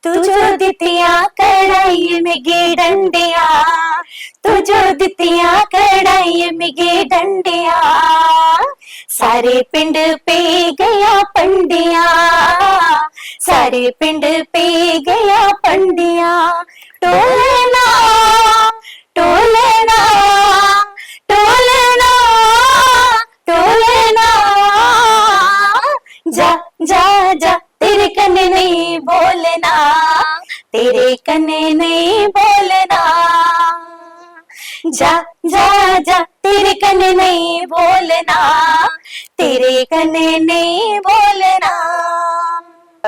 तुझो दितिया कढ़ाई में गे डंडिया, तुझो दितिया कढ़ाई में गे डंडिया, सारे पिंड पे गया पंडिया, सारे पिंड पे गया पंडिया, टोलना टोलना टोलना टोलना, जा जा जा तेरे कन्ने नहीं बोलना, तेरे कन्ने नहीं बोलना, जा जा जा तेरे कन्ने नहीं बोलना, तेरे कन्ने नहीं बोलना।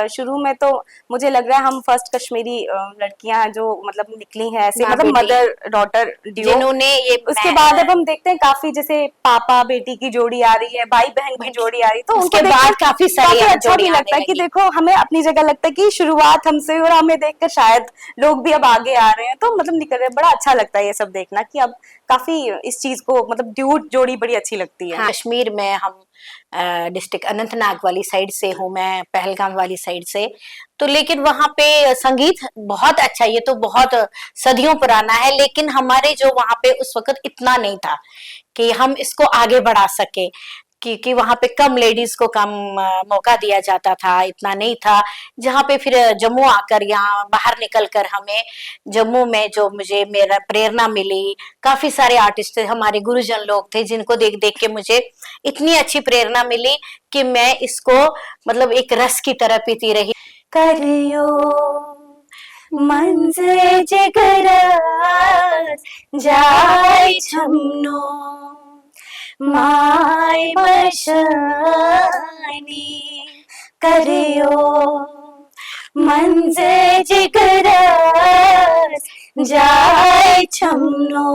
शुरू में तो मुझे लग रहा है हम फर्स्ट कश्मीरी लड़कियां जो मतलब निकली हैं ऐसे, हाँ, मतलब मदर डॉटर जिन्होंने ये, उसके बाद अब हम देखते हैं काफी जैसे पापा बेटी की जोड़ी आ रही है, भाई बहन की जोड़ी आ रही है, तो उसके बाद काफी सारी अच्छा भी लगता है कि देखो हमें अपनी जगह लगता है कि शुरुआत हमसे और हमें देखकर शायद लोग भी अब आगे आ रहे हैं, तो मतलब निकल रहे हैं, बड़ा अच्छा लगता है ये सब देखना कि अब काफी इस चीज को मतलब ड्यूट जोड़ी बड़ी अच्छी लगती है। हाँ, कश्मीर में हम डिस्ट्रिक्ट अनंतनाग वाली साइड से हूँ मैं, पहलगाम वाली साइड से, तो लेकिन वहाँ पे संगीत बहुत अच्छा, ये तो बहुत सदियों पुराना है, लेकिन हमारे जो वहाँ पे उस वक्त इतना नहीं था कि हम इसको आगे बढ़ा सके, क्योंकि वहां पे कम लेडीज को कम मौका दिया जाता था, इतना नहीं था। जहाँ पे फिर जम्मू आकर यहाँ बाहर निकल कर हमें जम्मू में जो मुझे मेरा प्रेरणा मिली, काफी सारे आर्टिस्ट थे, हमारे गुरुजन लोग थे जिनको देख देख के मुझे इतनी अच्छी प्रेरणा मिली कि मैं इसको मतलब एक रस की तरह पीती रही। करियो मंजे जगराज जाय छमनो माय मशानी, करियो मंजे जिगरास जाय छमनो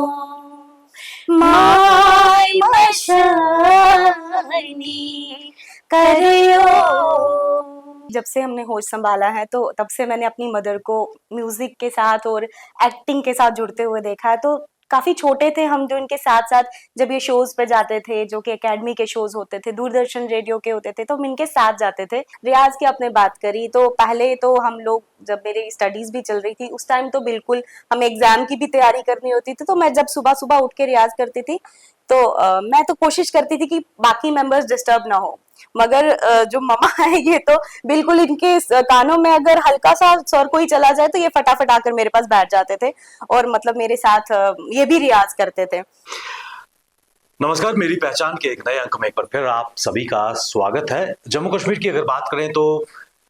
माय मशानी, करियो। जब से हमने होश संभाला है तो तब से मैंने अपनी मदर को म्यूजिक के साथ और एक्टिंग के साथ जुड़ते हुए देखा है। तो काफी छोटे थे हम जो इनके साथ साथ जब ये शोज पे जाते थे, जो कि एकेडमी के शोज होते थे, दूरदर्शन रेडियो के होते थे, तो हम इनके साथ जाते थे। रियाज की आपने बात करी, तो पहले तो हम लोग जब मेरी स्टडीज भी चल रही थी उस टाइम तो बिल्कुल हमें एग्जाम की भी तैयारी करनी होती थी, तो मैं जब सुबह सुबह उठ के रियाज करती थी तो मैं तो कोशिश करती थी कि बाकी मेंबर्स डिस्टर्ब ना हो, मगर जो ममा है ये तो बिल्कुल इनके कानों में अगर हल्का सा स्वर कोई चला जाए तो ये फटाफट आकर मेरे पास बैठ जाते थे और मतलब मेरे साथ ये भी रियाज करते थे। नमस्कार, मेरी पहचान के एक नए अंक में एक बार फिर आप सभी का स्वागत है। जम्मू कश्मीर की अगर बात करें तो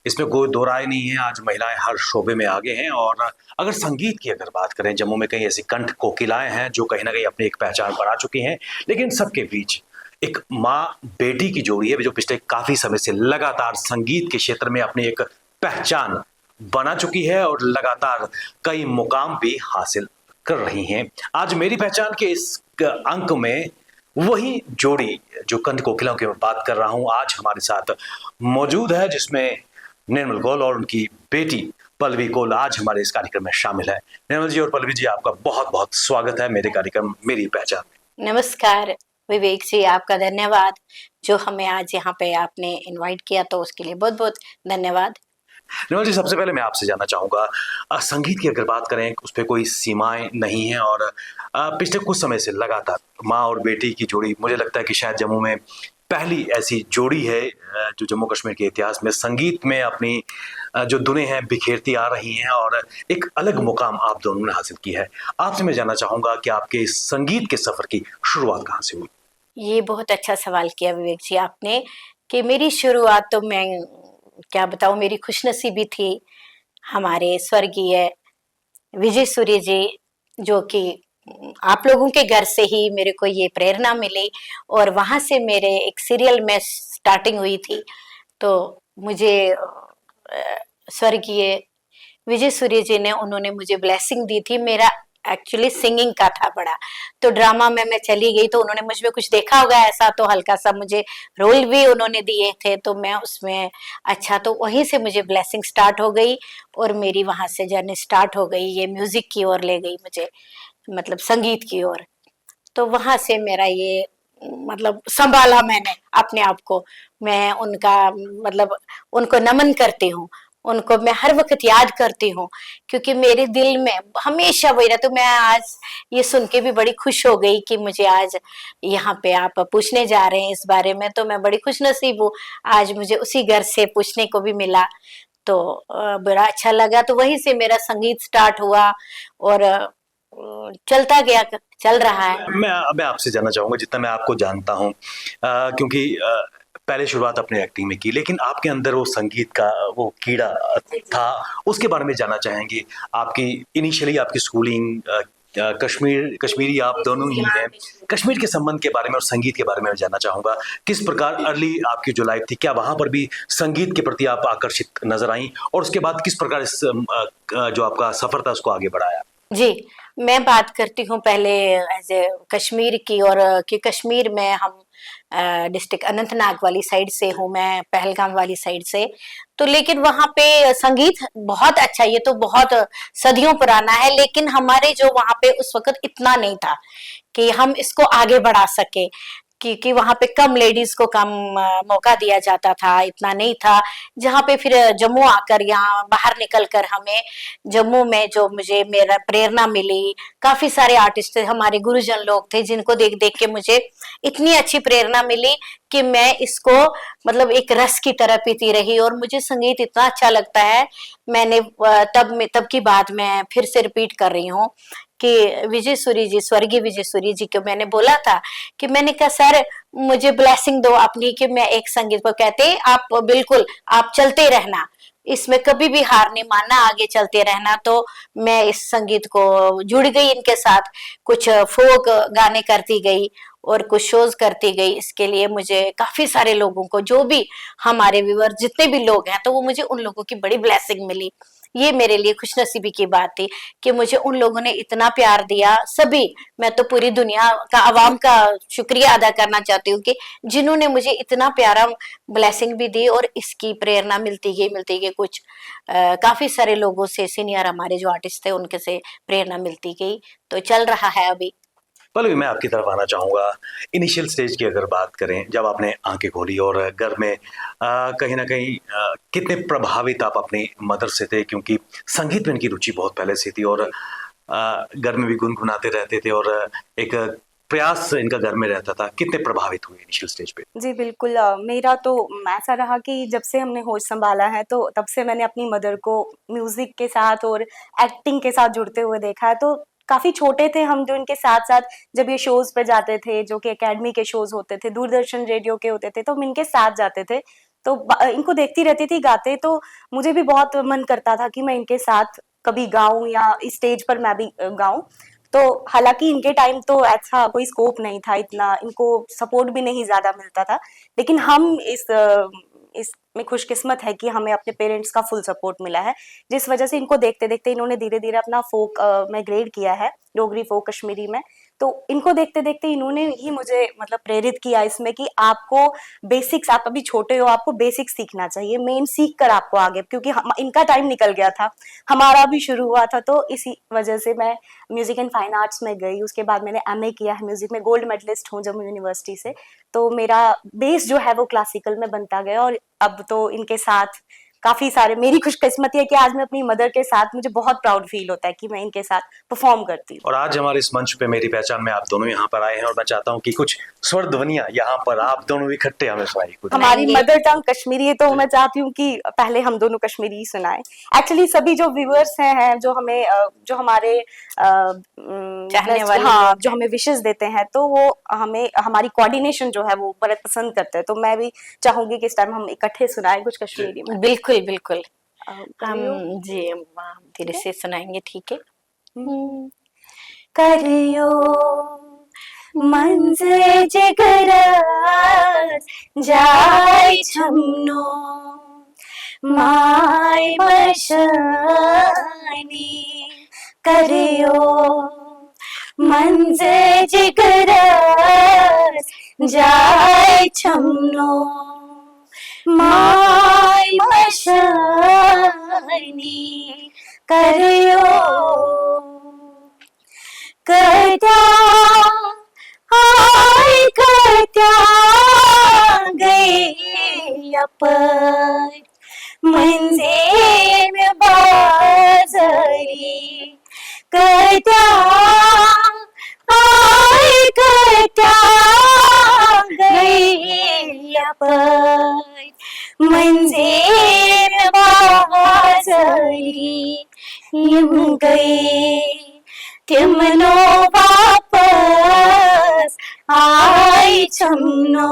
इसमें कोई दो राय नहीं है, आज महिलाएं हर शोबे में आगे हैं। और अगर संगीत की अगर बात करें, जम्मू में कई ऐसी कंठ कोकिलाएं हैं जो कहीं ना कहीं अपनी एक पहचान बना चुकी हैं, लेकिन सबके बीच एक माँ बेटी की जोड़ी है जो पिछले काफी समय से लगातार संगीत के क्षेत्र में अपनी एक पहचान बना चुकी है और लगातार कई मुकाम भी हासिल कर रही हैं। आज मेरी पहचान के इस अंक में वही जोड़ी जो कंठ कोकिलाओं की बात कर रहा हूं आज हमारे साथ मौजूद है, जिसमें निर्मल कौल और उनकी बेटी पल्लवी कौल आज हमारे इस कार्यक्रम में शामिल है। निर्मल जी और पल्लवी जी, आपका बहुत बहुत स्वागत है मेरे कार्यक्रम मेरी पहचान में। नमस्कार विवेक जी, आपका धन्यवाद जो हमें आज यहाँ पे आपने इनवाइट किया, तो उसके लिए बहुत बहुत धन्यवाद। निर्मल जी, सबसे पहले मैं आपसे जानना चाहूंगा, संगीत की अगर बात करें उस पर कोई सीमाएं नहीं है और पिछले कुछ समय से लगातार माँ और बेटी की जोड़ी, मुझे लगता है कि शायद जम्मू में पहली ऐसी जोड़ी है जो जम्मू कश्मीर के इतिहास में संगीत में अपनी जो धुनें हैं बिखेरती आ रही हैं और एक अलग मुकाम आप दोनों ने हासिल की है। आपसे मैं जानना चाहूंगा कि आपके इस संगीत के सफर की शुरुआत कहाँ से हुई? ये बहुत अच्छा सवाल किया विवेक जी आपने, कि मेरी शुरुआत तो मैं क्या बताऊं, मेरी खुशनसीबी थी हमारे स्वर्गीय विजय सूर्य जी, जो कि आप लोगों के घर से ही मेरे को ये प्रेरणा मिली और वहां से मेरे एक सीरियल में स्टार्टिंग हुई थी। तो मुझे स्वर्गीय विजय सूर्य जी ने, उन्होंने मुझे ब्लेसिंग दी थी। मेरा एक्चुअली सिंगिंग का था बड़ा, तो ड्रामा में मैं चली गई तो उन्होंने मुझ में कुछ देखा होगा ऐसा, तो हल्का सा मुझे रोल भी उन्होंने दिए थे, तो मैं उसमें अच्छा, तो वहीं से मुझे ब्लेसिंग स्टार्ट हो गई और मेरी वहां से जर्नी स्टार्ट हो गई। ये म्यूजिक की ओर ले गई मुझे, मतलब संगीत की ओर। तो वहां से मेरा ये मतलब संभाला मैंने अपने आप को। मैं उनका मतलब उनको नमन करती हूँ, उनको मैं हर वक्त याद करती हूँ, क्योंकि मेरे दिल में हमेशा वही रहता। तो मैं आज ये सुन के भी बड़ी खुश हो गई कि मुझे आज यहाँ पे आप पूछने जा रहे हैं इस बारे में, तो मैं बड़ी खुशनसीब हूँ। आज मुझे उसी घर से पूछने को भी मिला, तो बड़ा अच्छा लगा। तो वहीं से मेरा संगीत स्टार्ट हुआ और चलता गया, चल रहा है। मैं आपसे जानना चाहूंगा, जितना मैं आपको जानता हूँ, क्योंकि पहले शुरुआत अपने एक्टिंग में की, लेकिन आपके अंदर वो संगीत का वो कीड़ा था, उसके बारे में जानना चाहेंगे। आपकी इनिशियली आपकी स्कूलिंग कश्मीरी आप दोनों ही हैं। कश्मीर के संबंध के बारे में और संगीत के बारे में मैं जानना चाहूंगा। किस प्रकार अर्ली आपकी जो लाइफ थी, क्या वहां पर भी संगीत के प्रति आप आकर्षित नजर आई, और उसके बाद किस प्रकार इस जो आपका सफर था उसको आगे बढ़ाया? जी, मैं बात करती हूँ पहले एज ए कश्मीर की, और कि कश्मीर में हम डिस्ट्रिक्ट अनंतनाग वाली साइड से हूँ मैं, पहलगाम वाली साइड से। तो लेकिन वहाँ पे संगीत बहुत अच्छा, ये तो बहुत सदियों पुराना है, लेकिन हमारे जो वहाँ पे उस वक्त इतना नहीं था कि हम इसको आगे बढ़ा सके, क्योंकि वहां पे कम लेडीज को कम मौका दिया जाता था, इतना नहीं था। जहाँ पे फिर जम्मू आकर, यहाँ बाहर निकल कर हमें जम्मू में जो मुझे मेरा प्रेरणा मिली, काफी सारे आर्टिस्ट थे, हमारे गुरुजन लोग थे, जिनको देख देख के मुझे इतनी अच्छी प्रेरणा मिली कि मैं इसको मतलब एक रस की तरह पीती रही, और मुझे संगीत इतना अच्छा लगता है। मैंने तब की बात मैं फिर से रिपीट कर रही हूँ कि विजय सूरी जी, स्वर्गीय विजय सूरी जी को मैंने बोला था कि मैंने कहा सर मुझे ब्लेसिंग दो अपनी, कि मैं एक संगीत को, कहते आप बिल्कुल आप चलते रहना, इसमें कभी भी हार नहीं मानना, आगे चलते रहना। तो मैं इस संगीत को जुड़ गई इनके साथ, कुछ फोक गाने करती गई और कुछ शोज करती गई। इसके लिए मुझे काफी सारे लोगों को, जो भी हमारे व्यूअर जितने भी लोग हैं, तो वो मुझे उन लोगों की बड़ी ब्लेसिंग मिली। ये मेरे लिए खुशनसीबी की बात थी कि मुझे उन लोगों ने इतना प्यार दिया। सभी, मैं तो पूरी दुनिया का आवाम का शुक्रिया अदा करना चाहती हूँ कि जिन्होंने मुझे इतना प्यारा ब्लेसिंग भी दी, और इसकी प्रेरणा मिलती गई कुछ काफी सारे लोगों से, सीनियर हमारे जो आर्टिस्ट थे उनके से प्रेरणा मिलती गई, तो चल रहा है अभी। पहले मैं आपकी तरफ आना चाहूँगा। इनिशियल स्टेज की अगर बात करें, जब आपने आंखें खोली और घर में कहीं ना कहीं कितने प्रभावित आप अपनी मदर से थे, क्योंकि संगीत में इनकी रुचि बहुत पहले से थी और घर में भी गुनगुनाते रहते थे और एक प्रयास इनका घर में रहता था। कितने प्रभावित हुए इनिशियल स्टेज पे? जी बिल्कुल, मेरा तो ऐसा रहा कि जब से हमने होश संभाला है तो तब से मैंने अपनी मदर को म्यूजिक के साथ और एक्टिंग के साथ जुड़ते हुए देखा है। तो काफी छोटे थे हम जो इनके साथ साथ जब ये शोज पे जाते थे, जो कि एकेडमी के शोज होते थे, दूरदर्शन रेडियो के होते थे, तो हम इनके साथ जाते थे। तो इनको देखती रहती थी गाते, तो मुझे भी बहुत मन करता था कि मैं इनके साथ कभी गाऊं या स्टेज पर मैं भी गाऊं। तो हालांकि इनके टाइम तो ऐसा कोई स्कोप नहीं था, इतना इनको सपोर्ट भी नहीं ज्यादा मिलता था, लेकिन हम इसमें खुशकिस्मत है कि हमें अपने पेरेंट्स का फुल सपोर्ट मिला है, जिस वजह से इनको देखते देखते इन्होंने धीरे धीरे अपना फोक में ग्रेड किया है, डोगरी फोक कश्मीरी में। तो इनको देखते देखते इन्होंने ही मुझे मतलब प्रेरित किया इसमें कि आपको बेसिक्स, आप अभी छोटे हो, आपको बेसिक्स सीखना चाहिए, मेन सीख कर आपको आगे, क्योंकि इनका टाइम निकल गया था, हमारा भी शुरू हुआ था। तो इसी वजह से मैं म्यूजिक एंड फाइन आर्ट्स में गई, उसके बाद मैंने एमए किया है म्यूजिक में, गोल्ड मेडलिस्ट हूँ जम्मू यूनिवर्सिटी से। तो मेरा बेस जो है वो क्लासिकल में बनता गया, और अब तो इनके साथ काफी सारे, मेरी खुशकिस्मती है कि आज मैं अपनी मदर के साथ, मुझे बहुत प्राउड फील होता है कि मैं इनके साथ परफॉर्म करती हूँ। और आज हमारे इस मंच पे मेरी पहचान में आप दोनों यहाँ पर आए हैं, और मैं चाहता हूँ कि कुछ स्वर ध्वनियां यहाँ पर आप दोनों इकट्ठे हमें सुनाइए। हमारी मदर टंग कश्मीरी है, तो मैं चाहती हूँ कि पहले हम दोनों कश्मीरी सुनाएं। एक्चुअली सभी जो व्यूअर्स हैं जो हमें जो हमारे चाहने वाले, हाँ, जो हमें विशेष देते हैं, तो वो हमें हमारी कोऑर्डिनेशन जो है वो बड़े पसंद करते हैं। तो मैं भी चाहूंगी कि इस टाइम हम इकट्ठे सुनाएं कुछ कश्मीरी में। बिल्कुल बिल्कुल, हम जी धीरे ठीक से सुनाएंगे, ठीक है। करियो मंजे जिगरस जाय छमनो माय बशानी, करियो मंजे जिगरस जाय छमनो माय बशानी, करियो करत्या हाय करत्या गए अपर म्हणजे में बाजारी कट्या आय कट्या गई आपण म्हणजे में बाजारी येऊन गई तिमनो वापस आय छमनो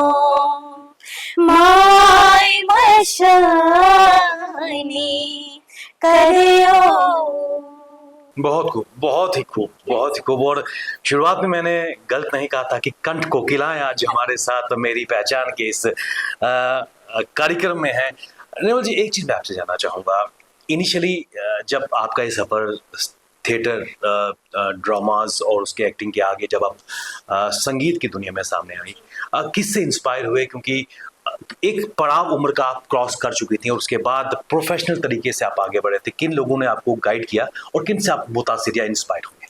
माय मशानी करियो। बहुत खूब, बहुत ही खूब, बहुत ही खूब। और शुरुआत में मैंने गलत नहीं कहा था कि कंठ कोकिलाएं आज हमारे साथ मेरी पहचान के इस कार्यक्रम में है। निर्मल जी, एक चीज मैं आपसे जानना चाहूंगा। इनिशियली जब आपका ये सफर थिएटर, ड्रामास और उसके एक्टिंग के आगे जब आप संगीत की दुनिया में सामने आई, किससे इंस्पायर हुए? क्योंकि एक पड़ाव उम्र का आप क्रॉस कर चुकी थी और उसके बाद प्रोफेशनल तरीके से आप आगे बढ़े थे। किन लोगों ने आपको गाइड किया और किन से आप मुतासिर या इंस्पायर हुए?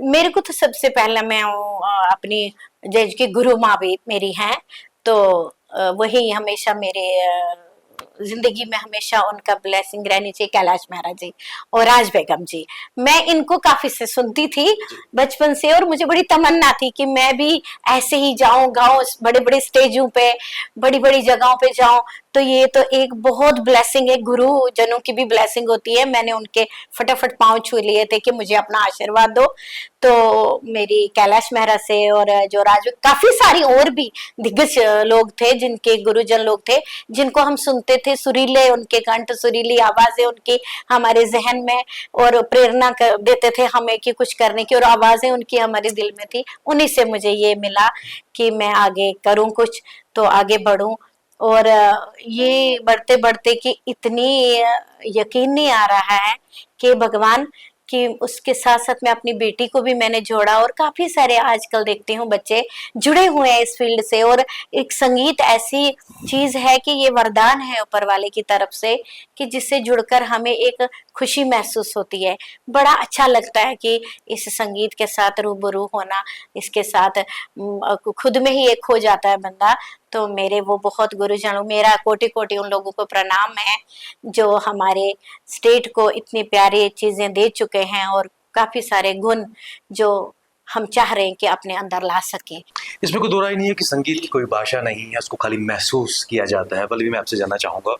मेरे को तो सबसे पहला मैं अपनी जज की गुरु माँ भी मेरी हैं, तो वही हमेशा मेरे जिंदगी में हमेशा उनका ब्लेसिंग रहनी चाहिए। कैलाश मेहरा जी और राज बेगम जी, मैं इनको काफी से सुनती थी बचपन से और मुझे बड़ी तमन्ना थी कि मैं भी ऐसे ही जाऊं, गाऊं, बड़े बड़े स्टेजों पे, बड़ी बड़ी जगहों पे जाऊं। तो ये तो एक बहुत ब्लेसिंग है, गुरु जनों की भी ब्लेसिंग होती है। मैंने उनके फटाफट पांव छू लिए थे कि मुझे अपना आशीर्वाद दो। तो मेरी कैलाश मेहरा से और जो राज, काफी सारी और भी दिग्गज लोग थे जिनके गुरुजन लोग थे जिनको हम सुनते थे। सुरीले उनके कंठ, सुरीली आवाजें उनकी हमारे जहन में और प्रेरणा देते थे हमें कि कुछ करने की, और आवाजें उनकी हमारे दिल में थी। उन्हीं से मुझे ये मिला कि मैं आगे करूं कुछ, तो आगे बढ़ूं। और ये बढ़ते बढ़ते कि इतनी यकीन नहीं आ रहा है कि भगवान कि उसके साथ साथ मैं अपनी बेटी को भी मैंने जोड़ा, और काफी सारे आजकल देखती हूँ बच्चे जुड़े हुए हैं इस फील्ड से। और एक संगीत ऐसी चीज है कि ये वरदान है ऊपर वाले की तरफ से कि जिससे जुड़कर हमें एक खुशी महसूस होती है। बड़ा अच्छा लगता है कि इस संगीत के साथ रूबरू होना, इसके साथ खुद में ही एक हो जाता है बंदा। तो मेरे वो बहुत गुरुजनों, मेरा कोटि कोटि उन लोगों को प्रणाम है जो हमारे स्टेट को इतनी प्यारी चीजें दे चुके हैं और काफी सारे गुण जो हम चाह रहे हैं कि अपने अंदर ला सकें। इसमें कोई दो राय नहीं है कि संगीत की कोई भाषा नहीं है, उसको खाली महसूस किया जाता है। बल्कि मैं आपसे जानना चाहूँगा,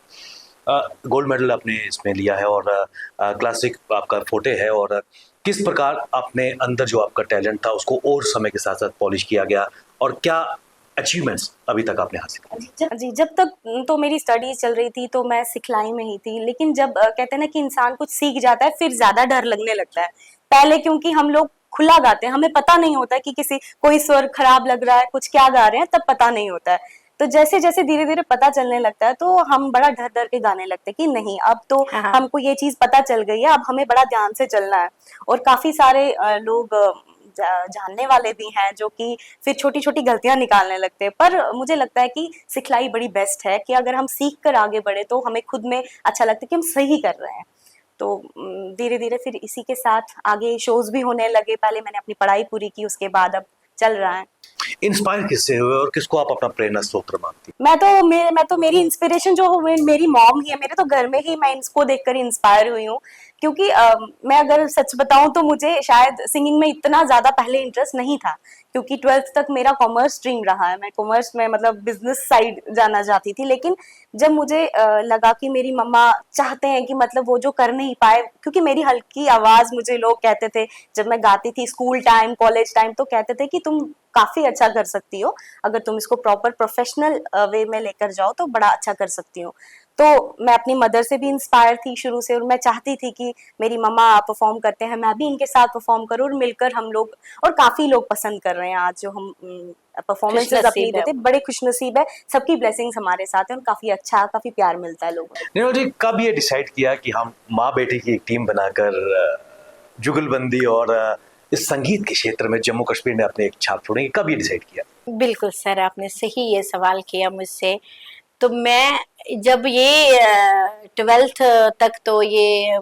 गोल्ड मेडल आपने इसमें लिया है और क्लासिक आपका फोटे है, और किस प्रकार अपने अंदर जो आपका टैलेंट था उसको और समय के साथ साथ पॉलिश किया गया, और क्या अचीवमेंट्स अभी तक आपने हासिल किए? जी, जब तक तो मेरी स्टडीज चल रही थी तो मैं सिखलाई में ही थी, लेकिन जब कहते हैं ना कि इंसान कुछ सीख जाता है फिर ज्यादा डर लगने लगता है। पहले क्योंकि हम लोग खुला गाते हैं, हमें पता नहीं होता है कि किसी कोई स्वर खराब लग रहा है, कुछ क्या गा रहे हैं, तब पता नहीं होता है। तो जैसे जैसे धीरे धीरे पता चलने लगता है तो हम बड़ा डर डर के गाने लगते हैं कि नहीं, अब तो हमको ये चीज पता चल गई है, अब हमें बड़ा ध्यान से चलना है। और काफी सारे लोग जानने वाले भी हैं जो कि फिर छोटी छोटी गलतियां निकालने लगते हैं। पर मुझे लगता है कि सिखलाई बड़ी बेस्ट है कि अगर हम सीख कर आगे बढ़े तो हमें खुद में अच्छा लगता है कि हम सही कर रहे हैं। तो धीरे धीरे फिर इसी के साथ आगे शोज भी होने लगे। पहले मैंने अपनी पढ़ाई पूरी की, उसके बाद अब चल रहा है। इंस्पायर किससे हुए और किसको आप अपना प्रेरणा स्रोत मानती? मैं तो मेरी इंस्पिरेशन जो मेरी मॉम ही है। मेरे तो घर में ही मैं इसको देखकर इंस्पायर हुई हूँ, क्योंकि मैं अगर सच बताऊं तो मुझे शायद सिंगिंग में इतना ज्यादा पहले इंटरेस्ट नहीं था, क्योंकि 12th तक मेरा कॉमर्स स्ट्रीम रहा है। मैं कॉमर्स में मतलब बिजनेस साइड जाना चाहती थी, लेकिन जब मुझे लगा कि मेरी मम्मा चाहते हैं कि मतलब वो जो कर नहीं पाए, क्योंकि मेरी हल्की आवाज, मुझे लोग कहते थे जब मैं गाती थी स्कूल टाइम, कॉलेज टाइम, तो कहते थे कि तुम काफी अच्छा कर सकती हो, अगर तुम इसको प्रॉपर प्रोफेशनल वे में लेकर जाओ तो बड़ा अच्छा कर सकती हो। तो मैं अपनी मदर से भी इंस्पायर थी शुरू से, और मैं चाहती थी कि मेरी मम्मा परफॉर्म करते हैं, मैं भी इनके साथ परफॉर्म करूं, और मिलकर हम लोग, और काफी लोग पसंद कर रहे हैं आज जो हम परफॉर्मेंसेस अपनी देते, बड़े खुशनसीब है। सबकी ब्लेसिंग्स हमारे साथ है और काफी अच्छा, काफी प्यार मिलता है लोगों को। निर्मल जी, कब ये डिसाइड किया कि हम माँ बेटी की एक टीम बनाकर जुगलबंदी और इस संगीत के क्षेत्र में जम्मू कश्मीर में अपने एक छाप छोड़ेंगे? कब ये डिसाइड किया? बिल्कुल सर, आपने सही ये सवाल किया मुझसे। तो मैं जब ये 12th तक तो ये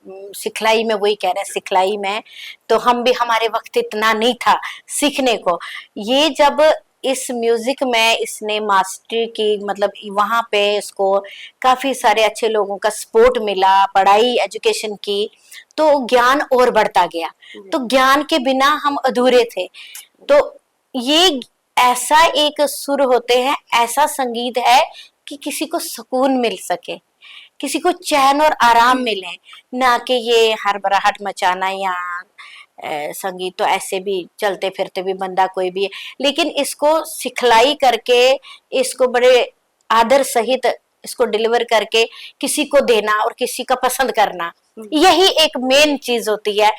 सिखलाई में, वही कह रहे हैं सिखलाई में, तो हम भी, हमारे वक्त इतना नहीं था सीखने को। ये जब इस म्यूजिक में इसने मास्टरी की, मतलब वहां पे इसको काफी सारे अच्छे लोगों का सपोर्ट मिला, पढ़ाई एजुकेशन की, तो ज्ञान और बढ़ता गया। तो ज्ञान के बिना हम अधूरे थे। तो ये ऐसा एक सुर होते हैं, ऐसा संगीत है कि किसी को सुकून मिल सके, किसी को चैन और आराम मिले, ना कि ये हड़बड़ाहट मचाना या संगीत तो ऐसे भी चलते फिरते भी बंदा कोई भी है, लेकिन इसको सिखलाई करके, इसको बड़े आदर सहित इसको डिलीवर करके किसी को देना और किसी का पसंद करना, यही एक मेन चीज होती है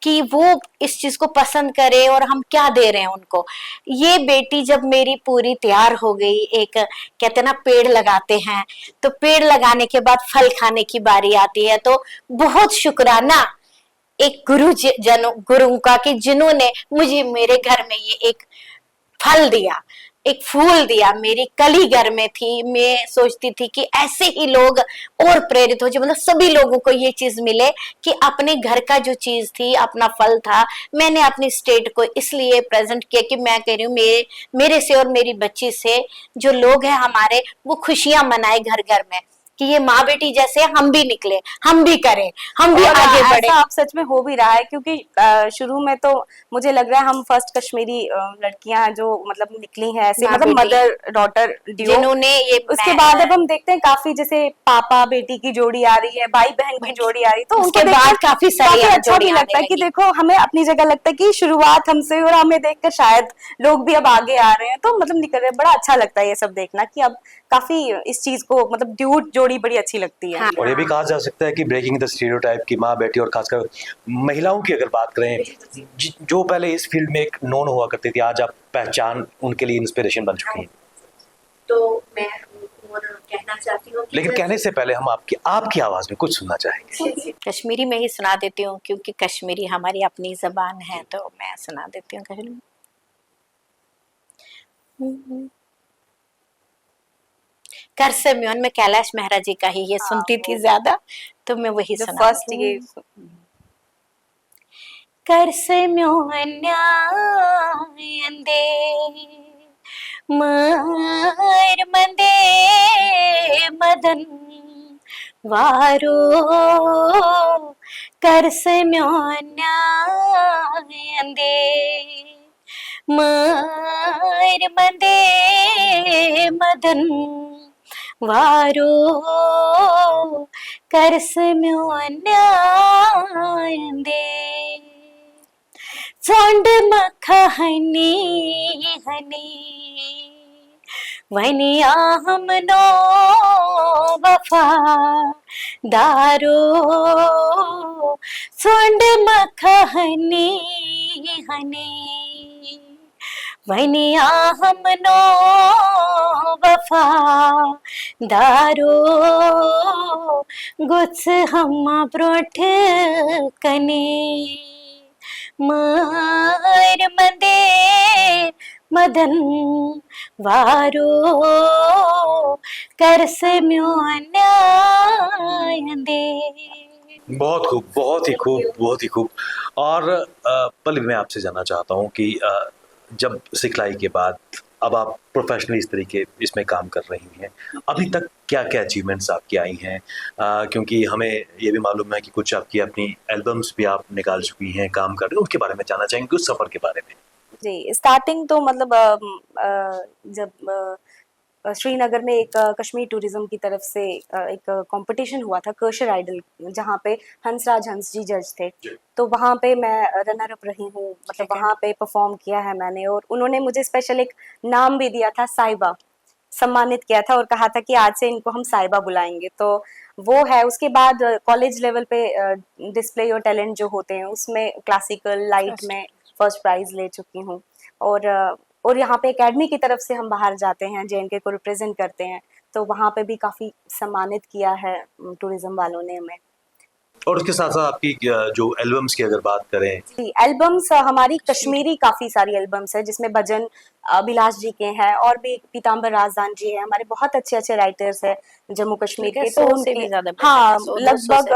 कि वो इस चीज को पसंद करे और हम क्या दे रहे हैं उनको। ये बेटी जब मेरी पूरी तैयार हो गई, एक कहते हैं ना पेड़ लगाते हैं, तो पेड़ लगाने के बाद फल खाने की बारी आती है, तो बहुत शुक्राना एक गुरु का कि जिन्होंने मुझे मेरे घर में ये एक फल दिया, एक फूल दिया। मेरी कली घर में थी, मैं सोचती थी कि ऐसे ही लोग और प्रेरित हो जाए, मतलब सभी लोगों को ये चीज मिले कि अपने घर का जो चीज थी, अपना फल था, मैंने अपनी स्टेट को इसलिए प्रेजेंट किया कि मैं कह रही हूँ मेरे से और मेरी बच्ची से जो लोग हैं हमारे, वो खुशियां मनाए घर घर में, कि ये माँ बेटी जैसे हम भी निकले, हम भी करें, हम भी आगे बढ़े। ऐसा आप सच में हो भी रहा है, क्योंकि शुरू में तो मुझे लग रहा है हम फर्स्ट कश्मीरी लड़कियां हैं जो मतलब निकली हैं ऐसे, मतलब मदर डॉटर डियो, जिन्होंने ये, उसके बाद अब हम देखते हैं काफी जैसे पापा बेटी की जोड़ी आ रही है, भाई बहन की जोड़ी आ रही है, तो उसके बाद काफी सारी अच्छा भी लगता है कि देखो हमें अपनी जगह लगता है कि शुरुआत हमसे, और हमें देखकर शायद लोग भी अब आगे आ रहे हैं, तो मतलब निकल रहे, बड़ा अच्छा लगता है ये सब देखना कि अब काफी इस चीज को मतलब ड्यूट जोड़ी बड़ी अच्छी लगती है। और ये भी कहा जा सकता है कि ब्रेकिंग द स्टीरियोटाइप की माँ बेटी, और खासकर महिलाओं की अगर बात करें, जो पहले इस फील्ड में एक नोन हुआ करती थी, आज आप पहचान उनके लिए इंस्पिरेशन बन चुकी हैं। तो मैं और कहना चाहती हूँ, लेकिन कहने से पहले हम आपकी आवाज में कुछ सुनना चाहेंगे। कश्मीरी में ही सुना देती हूँ, क्योंकि कश्मीरी हमारी अपनी जबान है, तो मैं सुना देती हूँ कश्मीरी। कर से म्योन में कैलाश मेहरा जी का ही ये सुनती थी ज्यादा, तो मैं वही सुना। फर्स्ट ये कर से म्योन अंदे मार मंदे मदन वारो, कर से म्योन अंदे मार मंदे मदन वारो, करस म्योन अंदे चोंड मखा हनी हनी वनिया हमनो वफा दारो, चोंड मखा हनी हनी वनिया हमनो वफा दारो, गुत्स हम्मा ब्रोठ कने मार मंदे मदन वारो, करस म्योन अंदे। बहुत खूब, बहुत ही खूब, बहुत ही खूब। और पल्लवी, मैं आपसे जानना चाहता हूँ कि जब सिखलाई के बाद अब आप प्रोफेशनली इस तरीके इसमें काम कर रही हैं, अभी तक क्या क्या अचीवमेंट्स आपकी आई हैं? क्योंकि हमें ये भी मालूम है कि कुछ आपकी अपनी एल्बम्स भी आप निकाल चुकी हैं, काम कर रही हैं, उसके बारे में जानना चाहेंगे, उस सफ़र के बारे में। जी, स्टार्टिंग तो मतलब जब श्रीनगर में एक कश्मीर टूरिज्म की तरफ से एक कंपटीशन हुआ था, कर्शर आइडल, जहाँ पे हंसराज हंस जी जज थे, तो वहाँ पे मैं रनर अप रही हूँ, मतलब वहाँ पे परफॉर्म किया है मैंने, और उन्होंने मुझे स्पेशल एक नाम भी दिया था, साहिबा, सम्मानित किया था और कहा था कि आज से इनको हम साहिबा बुलाएंगे, तो वो है। उसके बाद कॉलेज लेवल पे डिस्प्ले योर टैलेंट जो होते हैं, उसमें क्लासिकल लाइट में फर्स्ट प्राइज ले चुकी हूँ, और यहाँ पे एकेडमी की तरफ से हम बाहर जाते हैं, JNK को रिप्रेजेंट करते हैं, तो वहाँ पे भी काफ़ी सम्मानित किया है टूरिज्म वालों ने हमें। और उसके साथ साथ आपकी जो एल्बम्स की अगर बात करें, जी, एल्बम्स हमारी कश्मीरी काफी सारी एल्बम्स है जिसमें भजन बिलास जी के हैं और भी पीताम्बर राजदान जी हैं, हमारे बहुत अच्छे अच्छे राइटर्स हैं जम्मू कश्मीर के, तो 100 से उनके भी ज्यादा भजन हाँ है, 100-200 लगभग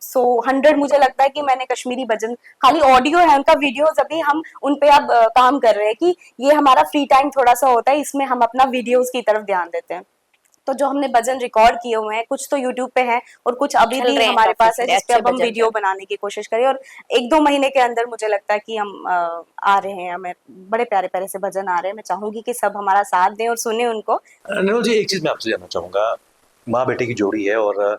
से। 100 मुझे लगता है कि मैंने कश्मीरी भजन, खाली ऑडियो है उनका, वीडियोस अभी हम उन पे अब काम कर रहे हैं कि ये हमारा फ्री टाइम थोड़ा सा होता है, इसमें हम अपना वीडियोस की तरफ ध्यान देते हैं। तो जो हमने भजन रिकॉर्ड किए हुए हैं कुछ तो यूट्यूब पे हैं और कुछ अभी चल भी रहे हैं हमारे काफी पास है सारे जिसपे अच्छे अब हम भजन वीडियो चल। बनाने की कोशिश करें, और 1-2 महीने के अंदर मुझे लगता है कि हम आ रहे हैं, हमें बड़े प्यारे प्यारे से भजन आ रहे हैं। मैं चाहूंगी कि सब हमारा साथ दें और सुने उनको। अनिल जी, एक चीज मैं आपसे जानना चाहूंगा, माँ बेटे की जोड़ी है और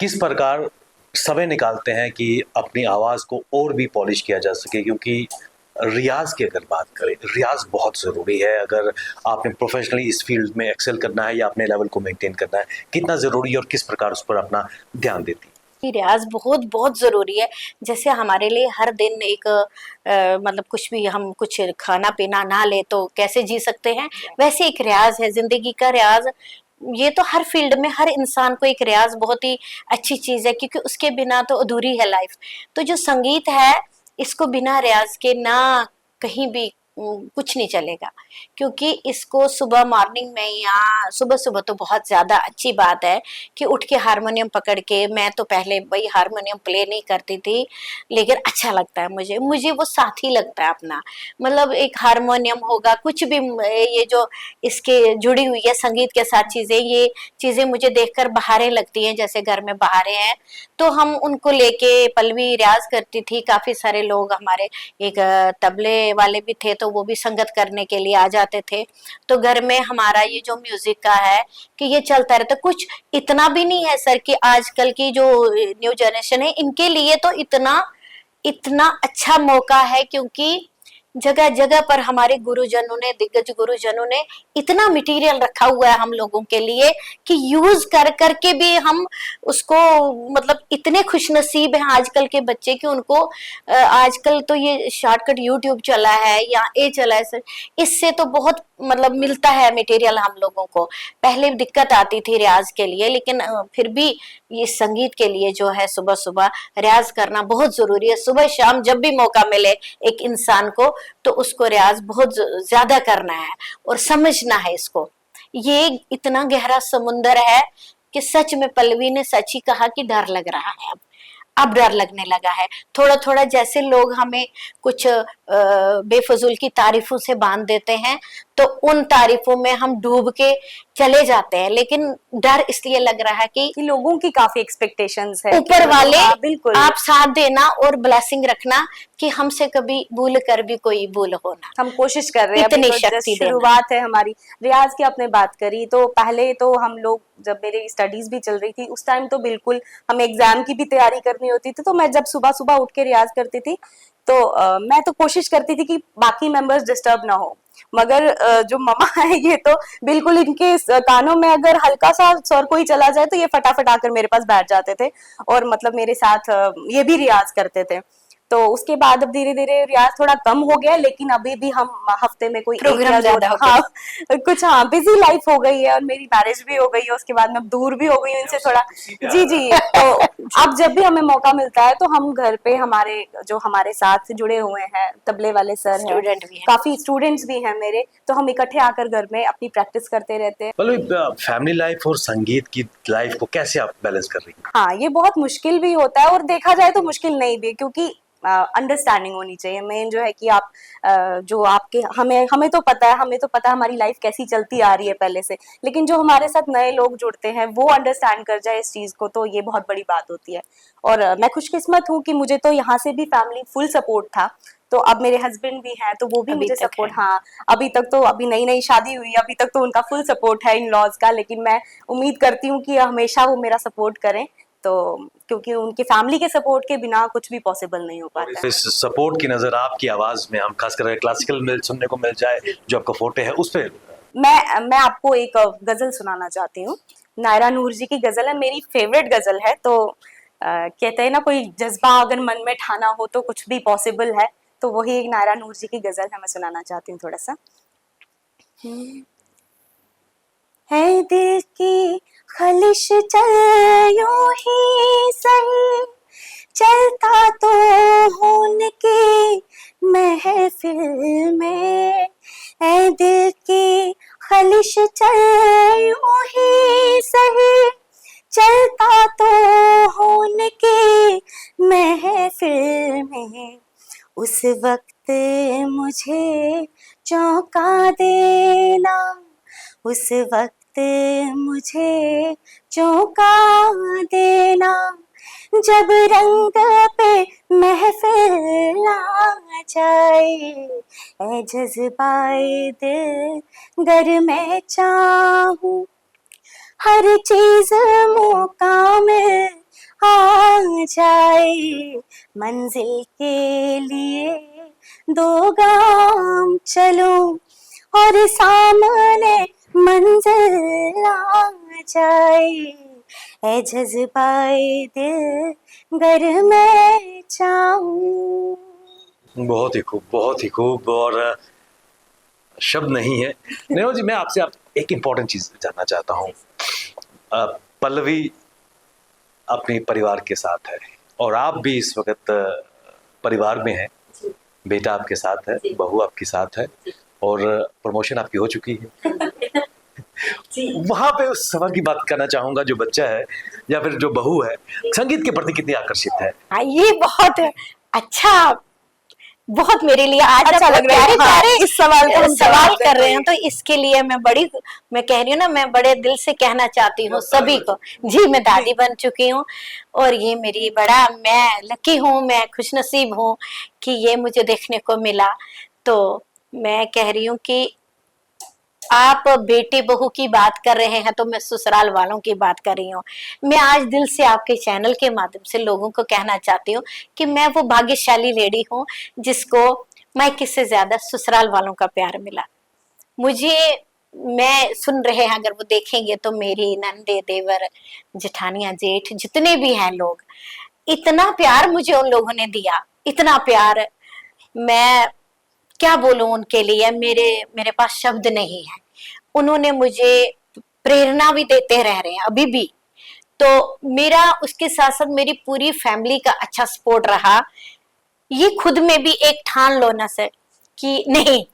किस प्रकार समय निकालते हैं कि अपनी आवाज को और भी पॉलिश किया जा सके, क्योंकि रियाज की अगर बात करें, रियाज बहुत ज़रूरी है। अगर आपने प्रोफेशनली इस फील्ड में एक्सेल करना है या अपने लेवल को मेंटेन करना है, कितना ज़रूरी है और किस प्रकार उस पर अपना ध्यान देती है? कि रियाज बहुत बहुत जरूरी है। जैसे हमारे लिए हर दिन एक मतलब कुछ भी हम कुछ खाना पीना ना ले तो कैसे जी सकते हैं, वैसे एक रियाज है जिंदगी का रियाज। ये तो हर फील्ड में हर इंसान को एक रियाज बहुत ही अच्छी चीज है, क्योंकि उसके बिना तो अधूरी है लाइफ। तो जो संगीत है इसको बिना रियाज के ना कहीं भी कुछ नहीं चलेगा, क्योंकि इसको सुबह मॉर्निंग में या सुबह सुबह तो बहुत ज्यादा अच्छी बात है कि उठ के हारमोनियम पकड़ के, मैं तो पहले भाई हारमोनियम प्ले नहीं करती थी, लेकिन अच्छा लगता है मुझे, मुझे वो साथी लगता है अपना। मतलब एक हारमोनियम होगा कुछ भी, ये जो इसके जुड़ी हुई है संगीत के साथ चीजें, ये चीजें मुझे देखकर बहारें लगती हैं, जैसे घर में बहारें हैं तो हम उनको लेके पल्लवी रियाज करती थी। काफी सारे लोग हमारे, एक तबले वाले भी थे तो वो भी संगत करने के लिए आ जाते थे। तो घर में हमारा ये जो म्यूजिक का है कि ये चलता रहता। कुछ इतना भी नहीं है सर कि आजकल की जो न्यू जनरेशन है इनके लिए तो इतना इतना अच्छा मौका है, क्योंकि जगह जगह पर हमारे गुरुजनों ने, दिग्गज गुरुजनों ने इतना मटेरियल रखा हुआ है हम लोगों के लिए कि यूज कर करके भी हम उसको, मतलब इतने खुशनसीब हैं आजकल के बच्चे कि उनको आजकल तो ये शॉर्टकट यूट्यूब चला है या ये चला है सर, इससे तो बहुत मतलब मिलता है मटेरियल हम लोगों को। पहले दिक्कत आती थी रियाज के लिए, लेकिन फिर भी ये संगीत के लिए जो है सुबह सुबह रियाज करना बहुत जरूरी है। सुबह शाम जब भी मौका मिले एक इंसान को तो उसको रियाज बहुत ज्यादा करना है और समझना है इसको। ये इतना गहरा समुंदर है कि सच में पल्लवी ने सच ही कहा कि डर लग रहा है। अब डर लगने लगा है थोड़ा थोड़ा। जैसे लोग हमें कुछ बेफजूल की तारीफों से बांध देते हैं तो उन तारीफों में हम डूब के चले जाते हैं, लेकिन डर इसलिए लग रहा है कि लोगों की काफी एक्सपेक्टेशंस है ऊपर वाले हाँ, बिल्कुल आप साथ देना और ब्लेसिंग रखना कि हमसे कभी भूल कर भी कोई भूल हो ना। हम कोशिश कर रहे हैं, इतनी अभी तो शक्ति जस्ट देना। शुरुआत है हमारी। रियाज की आपने बात करी तो पहले तो हम लोग, जब मेरी स्टडीज भी चल रही थी उस टाइम तो बिल्कुल हमें एग्जाम की भी तैयारी करनी होती थी, तो मैं जब सुबह सुबह उठ के रियाज करती थी तो मैं तो कोशिश करती थी कि बाकी मेंबर्स डिस्टर्ब ना हो, मगर जो ममा है ये तो बिल्कुल इनके कानों में अगर हल्का सा स्वर कोई चला जाए तो ये फटाफट आकर मेरे पास बैठ जाते थे और मतलब मेरे साथ ये भी रियाज करते थे। तो उसके बाद अब धीरे धीरे रियाज थोड़ा कम हो गया, लेकिन अभी भी हम हफ्ते में कोई एक प्रोग्राम या दो, ज्यादा हो हाँ कुछ, हाँ बिजी लाइफ हो गई है और मेरी मैरिज भी हो गई है, उसके बाद मैं दूर भी हो गई हूँ इनसे थोड़ा। जी जी, तो अब जब भी हमें मौका मिलता है तो हम घर पे, हमारे जो हमारे साथ से जुड़े हुए हैं तबले वाले सर हैं, स्टूडेंट भी हैं। काफी स्टूडेंट्स भी हैं मेरे, तो हम इकट्ठे आकर घर में अपनी प्रैक्टिस करते रहते हैं। मतलब फैमिली लाइफ और संगीत की लाइफ को कैसे आप बैलेंस कर रही हैं? हाँ, ये बहुत मुश्किल भी होता है और देखा जाए तो मुश्किल नहीं भी, क्योंकि अंडरस्टैंडिंग होनी चाहिए। मेन जो है कि आप जो आपके, हमें हमें तो पता है, हमें तो पता है हमारी लाइफ कैसी चलती आ रही है पहले से, लेकिन जो हमारे साथ नए लोग जुड़ते हैं वो अंडरस्टैंड कर जाए इस चीज को, तो ये बहुत बड़ी बात होती है। और मैं खुशकिस्मत हूँ कि मुझे तो यहाँ से भी फैमिली फुल सपोर्ट था, तो अब मेरे हस्बैंड भी हैं तो वो भी अभी मुझे तक सपोर्ट, है। हाँ अभी तक तो, अभी नई नई शादी हुई, अभी तक तो उनका फुल सपोर्ट है इन लॉज का, लेकिन मैं उम्मीद करती हूँ कि हमेशा वो मेरा सपोर्ट करें, तो क्योंकि उनकी फैमिली के सपोर्ट के बिना कुछ भी पॉसिबल नहीं हो पाता है। इस सपोर्ट की नजर आपकी आवाज में हम खासकर क्लासिकल मिल सुनने को मिल जाए, जो आपका फोटे है उस पे। मैं आपको एक गजल सुनाना चाहती हूँ। नायरा नूर जी की गजल है, मेरी फेवरेट गजल है। तो कहते हैं ना, कोई जज्बा अगर मन में ठाना हो तो कुछ भी पॉसिबल है, तो वही एक नायरा नूर जी की गजल है, मैं सुनाना चाहती हूँ थोड़ा सा। है दिल की खलिश चल यूं ही सही, चलता तो हूँ उनकी महफिल में, ऐ दिल की खलिश चल यूं ही सही, चलता तो हूँ उनकी महफिल में, उस वक्त मुझे चौंका देना, उस वक्त मुझे चौंका देना, जब रंग पे महफिल आ जाए, ऐ जज्बाए दिल गर मैं चाहूं, हर चीज मौका में आ जाए, मंजिल के लिए दो गाम चलूं, और सामने मंजिल आ जाए, ऐ जज्बाए दिल गर मैं चाहूं। बहुत ही खूब। और शब्द नहीं है। नेहा जी, मैं आपसे एक इम्पोर्टेंट चीज जानना चाहता हूँ। पल्लवी अपने परिवार के साथ है और आप भी इस वक्त परिवार में हैं। बेटा आपके साथ है, बहू आपके साथ है और प्रमोशन आपकी हो चुकी है। वहां पे उस सफर की बात करना चाहूंगा, जो बच्चा है या फिर जो बहू है, संगीत के प्रति कितनी आकर्षित है? हाँ, ये बहुत अच्छा, बहुत मेरे लिए आज अच्छा आप लग रहा है। प्यारे इस सवाल का हम सवाल जवाब कर रहे हैं, देते तो इसके लिए मैं कह रही हूँ ना, मैं बड़े दिल से कहना चाहती हूँ सभी को, जी मैं दादी बन चुकी हूँ और ये मेरी बड़ा, मैं लकी हूँ, मैं खुशनसीब हूँ कि ये मुझे देखने को मिला। तो मैं कह रही हूँ कि आप बेटे बहू की बात कर रहे हैं तो मैं ससुराल वालों की बात कर रही हूँ। मैं आज दिल से आपके चैनल के माध्यम से लोगों को कहना चाहती हूँ कि मैं वो भाग्यशाली लेडी हूँ जिसको मायके से ज्यादा ससुराल वालों का प्यार मिला। मुझे, मैं सुन रहे हैं, अगर वो देखेंगे तो मेरी नंदे, देवर, जेठानियां, जेठ जितने भी हैं लोग, इतना प्यार मुझे उन लोगों ने दिया, इतना प्यार, मैं क्या बोलूं उनके लिए, मेरे पास शब्द नहीं है। उन्होंने मुझे प्रेरणा भी देते रह रहे हैं अभी भी। तो मेरा उसके साथ साथ मेरी पूरी फैमिली का अच्छा सपोर्ट रहा। ये खुद में भी एक ठान लो ना सर कि नहीं,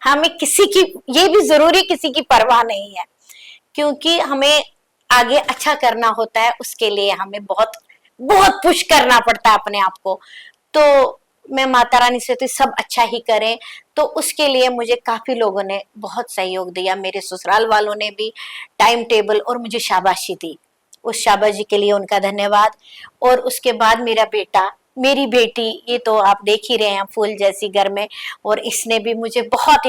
हमें किसी की, ये भी जरूरी किसी की परवाह नहीं है, क्योंकि हमें आगे अच्छा करना होता है, उसके लिए हमें बहुत बहुत पुश करना पड़ता है अपने आप को। तो मैं माता रानी से तो सब अच्छा ही करें, तो उसके लिए मुझे काफी लोगों ने बहुत सहयोग दिया, मेरे ससुराल वालों ने भी टाइम टेबल और मुझे शाबाशी दी, उस शाबाशी के लिए उनका धन्यवाद। और उसके बाद मेरा बेटा, मेरी बेटी, ये तो आप देख ही रहे हैं फूल जैसी घर में, और इसने भी मुझे बहुत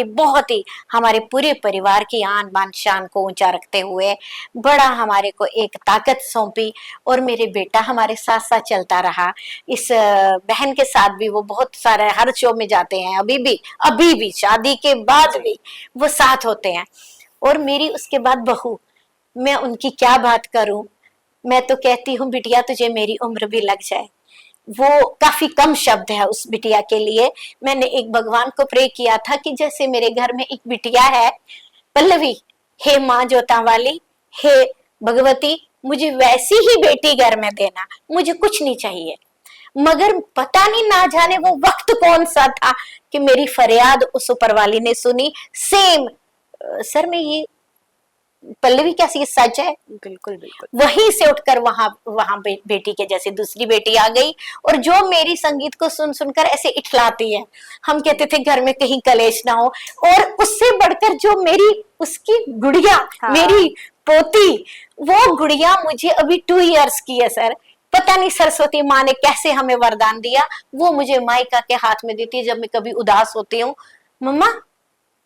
ही हमारे पूरे परिवार की आन बान शान को ऊंचा रखते हुए बड़ा हमारे को एक ताकत सौंपी। और मेरे बेटा हमारे साथ साथ चलता रहा, इस बहन के साथ भी वो बहुत सारे हर शो में जाते हैं, अभी भी शादी के बाद भी वो साथ होते हैं। और मेरी उसके बाद बहू, मैं उनकी क्या बात करूं, मैं तो कहती हूँ बिटिया तुझे मेरी उम्र भी लग जाए, वो काफी कम शब्द है उस बिटिया के लिए। मैंने एक भगवान को प्रे किया था कि जैसे मेरे घर में एक बिटिया है पल्लवी, हे माँ जोता वाली, हे भगवती, मुझे वैसी ही बेटी घर में देना, मुझे कुछ नहीं चाहिए। मगर पता नहीं ना जाने वो वक्त कौन सा था कि मेरी फरियाद उस ऊपर वाली ने सुनी। सेम सर में ये पल्लवी क्या ये सच है? बिल्कुल बिल्कुल। वहीं से उठकर वहां बेटी के जैसे दूसरी बेटी आ गई, और जो मेरी संगीत को सुन सुनकर ऐसे इठलाती है। हम कहते थे घर में कहीं कलेश ना हो। और उससे बढ़कर जो मेरी उसकी गुड़िया, हाँ। मेरी पोती, वो गुड़िया मुझे अभी 2 इयर्स की है सर। पता नहीं सरस्वती माँ ने कैसे हमें वरदान दिया, वो मुझे माइका के हाथ में देती है जब मैं कभी उदास होती हूँ। मम्मा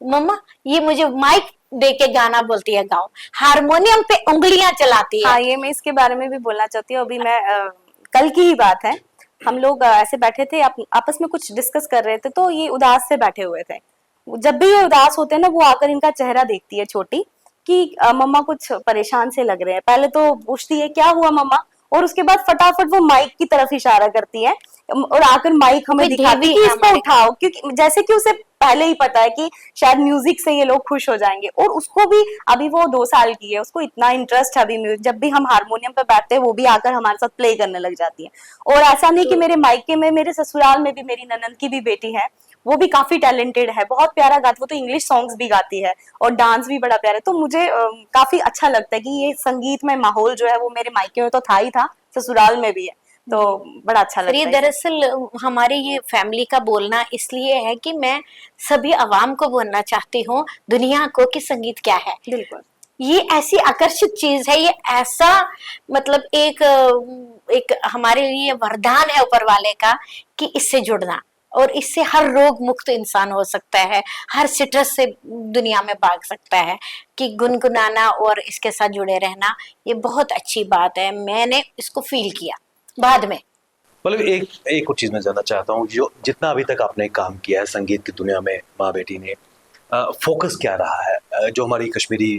मम्मा, ये मुझे माइक दे के गाना बोलती है, गाओ। हारमोनियम पे उंगलियां चलाती है। हाँ, ये मैं इसके बारे में भी बोलना चाहती हूँ। अभी मैं कल की ही बात है, हम लोग ऐसे बैठे थे, आपस में कुछ डिस्कस कर रहे थे, तो ये उदास से बैठे हुए थे। जब भी ये उदास होते हैं ना, वो आकर इनका चेहरा देखती है छोटी कि मम्मा कुछ परेशान से लग रहे हैं। पहले तो पूछती है क्या हुआ मम्मा, और उसके बाद फटाफट वो माइक की तरफ इशारा करती है और आकर माइक हमें कोई दिखाती देवी कि इसको हमारे- उठाओ, क्योंकि जैसे कि उसे पहले ही पता है कि शायद म्यूजिक से ये लोग खुश हो जाएंगे। और उसको भी, अभी वो 2 साल की है, उसको इतना इंटरेस्ट है अभी म्यूजिक, जब भी हम हारमोनियम पे बैठते हैं वो भी आकर हमारे साथ प्ले करने लग जाती है। और ऐसा नहीं कि मेरे मायके में, मेरे ससुराल में भी मेरी ननद की भी बेटी है, वो भी काफी टैलेंटेड है, बहुत प्यारा गाती, वो तो इंग्लिश सॉन्ग्स भी गाती है और डांस भी बड़ा प्यारा है। तो मुझे काफी अच्छा लगता है कि ये संगीत में माहौल जो है वो मेरे मायके में तो था ही था, ससुराल में भी है, तो बड़ा अच्छा फिर ये लगता है। दरअसल हमारे ये फैमिली का बोलना इसलिए है कि मैं सभी अवाम को बोलना चाहती हूँ, दुनिया को, कि संगीत क्या है। बिल्कुल ये ऐसी आकर्षक चीज है, ये ऐसा मतलब एक हमारे लिए वरदान है ऊपर वाले का, कि इससे जुड़ना, और इससे हर रोग मुक्त इंसान हो सकता है, हर स्ट्रेस से दुनिया में भाग सकता है। कि गुनगुनाना और इसके साथ जुड़े रहना, ये बहुत अच्छी बात है। मैंने इसको फील किया बाद में। मतलब एक और चीज मैं जानना चाहता हूँ, जो जितना अभी तक आपने काम किया है संगीत की दुनिया में माँ बेटी ने, फोकस क्या रहा है? जो हमारी कश्मीरी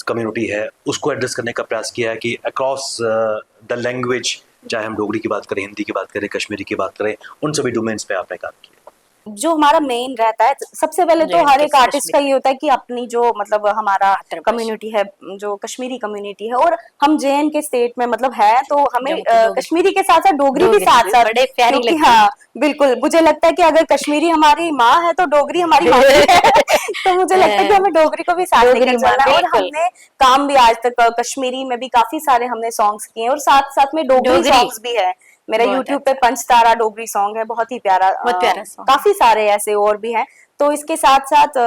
कम्युनिटी है उसको एड्रेस करने का प्रयास किया है कि अक्रॉस द लैंग्वेज, चाहे हम डोगरी की बात करें, हिंदी की बात करें, कश्मीरी की बात करें, उन सभी डोमेन्स पे आपने काम किया? जो हमारा मेन रहता है, सबसे पहले तो हर एक आर्टिस्ट का ये होता है कि अपनी जो मतलब हमारा कम्युनिटी है, जो कश्मीरी कम्युनिटी है, और हम JN के स्टेट में मतलब है, तो हमें कश्मीरी के साथ साथ डोगरी भी साथ साथ, बड़े प्यारी लगती है। हाँ बिल्कुल, मुझे लगता है कि अगर कश्मीरी हमारी माँ है तो डोगरी हमारी माँ है तो मुझे लगता है कि हमें डोगरी को भी साथ लेकर चलना है। और हमने काम भी आज तक कश्मीरी में भी काफी सारे हमने सॉन्ग्स किए हैं, और साथ साथ में डोगरी सॉन्ग्स भी है। मेरा YouTube पे पंचतारा डोगरी सॉन्ग है, बहुत ही प्यारा, बहुत प्यारा सॉन्ग। काफी सारे ऐसे और भी हैं। तो इसके साथ साथ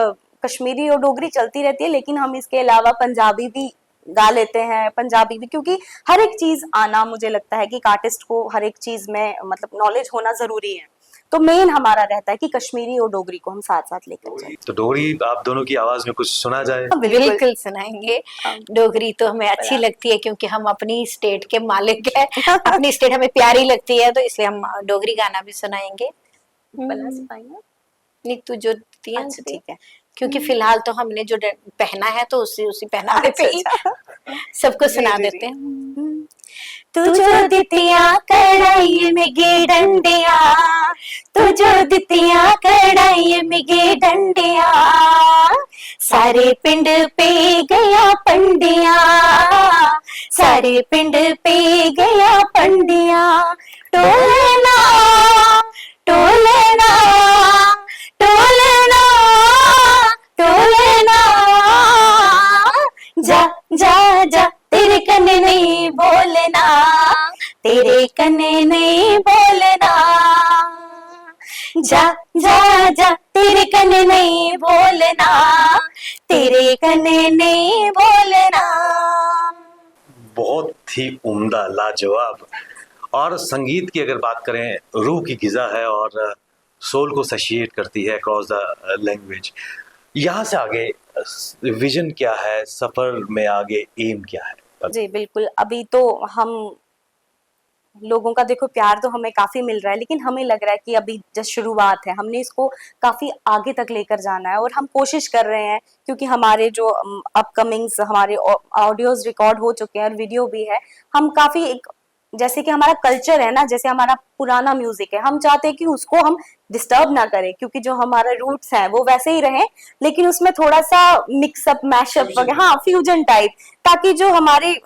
कश्मीरी और डोगरी चलती रहती है, लेकिन हम इसके अलावा पंजाबी भी गा लेते हैं, पंजाबी भी, क्योंकि हर एक चीज आना, मुझे लगता है कि एक आर्टिस्ट को हर एक चीज में मतलब नॉलेज होना जरूरी है। तो मेन हमारा रहता है कि कश्मीरी और डोगरी को हम साथ साथ लेकर चलें। तो डोगरी आप दोनों की आवाज में कुछ सुना जाए? बिल्कुल सुनाएंगे। डोगरी तो हमें अच्छी लगती है, क्योंकि हम अपनी स्टेट के मालिक हैं, अपनी स्टेट हमें प्यारी लगती है, तो इसलिए हम डोगरी गाना भी सुनाएंगे। बना पाएंगे? नहीं, तू जो दिया, अच्छा ठीक है। क्योंकि फिलहाल तो हमने जो पहना है तो उसी पहनावे पे ही सबको सुना देते हैं। तू जो दितिया कढ़ाई में गे डंडिया, तू जो दितिया कढ़ाई में गे डंडिया, सारे पिंड पे गया पंडिया, सारे पिंड पे गया पंडिया, टोलना टोलना टोलना टोलना, जा जा जा तेरे कन्ने नहीं बोलना, तेरे कन्ने नहीं बोलना, जा जा जा तेरे कन्ने नहीं बोलना, तेरे कन्ने नहीं बोलना। बहुत ही उम्दा, लाजवाब। और संगीत की अगर बात करें, रूह की ग़िज़ा है और सोल को सशिएट करती है अक्रॉस द लैंग्वेज। यहाँ से आगे विजन क्या है, सफर में आगे एम क्या है? जी बिल्कुल, अभी तो हम लोगों का देखो प्यार तो हमें काफी मिल रहा है, लेकिन हमें लग रहा है कि अभी जस्ट शुरुआत है, हमने इसको काफी आगे तक लेकर जाना है, और हम कोशिश कर रहे हैं, क्योंकि हमारे जो अपकमिंग्स, हमारे ऑडियोज रिकॉर्ड हो चुके हैं और वीडियो भी है। हम काफी एक, जैसे कि हमारा कल्चर है ना, जैसे हमारा पुराना म्यूजिक है, हम चाहते हैं कि उसको हम डिस्टर्ब ना करें, क्योंकि जो हमारे रूट्स हैं वो वैसे ही रहे, लेकिन उसमें थोड़ा सा मिक्सअप, मैशअप वगैरह, हाँ फ्यूजन टाइप, ताकि जो हमारी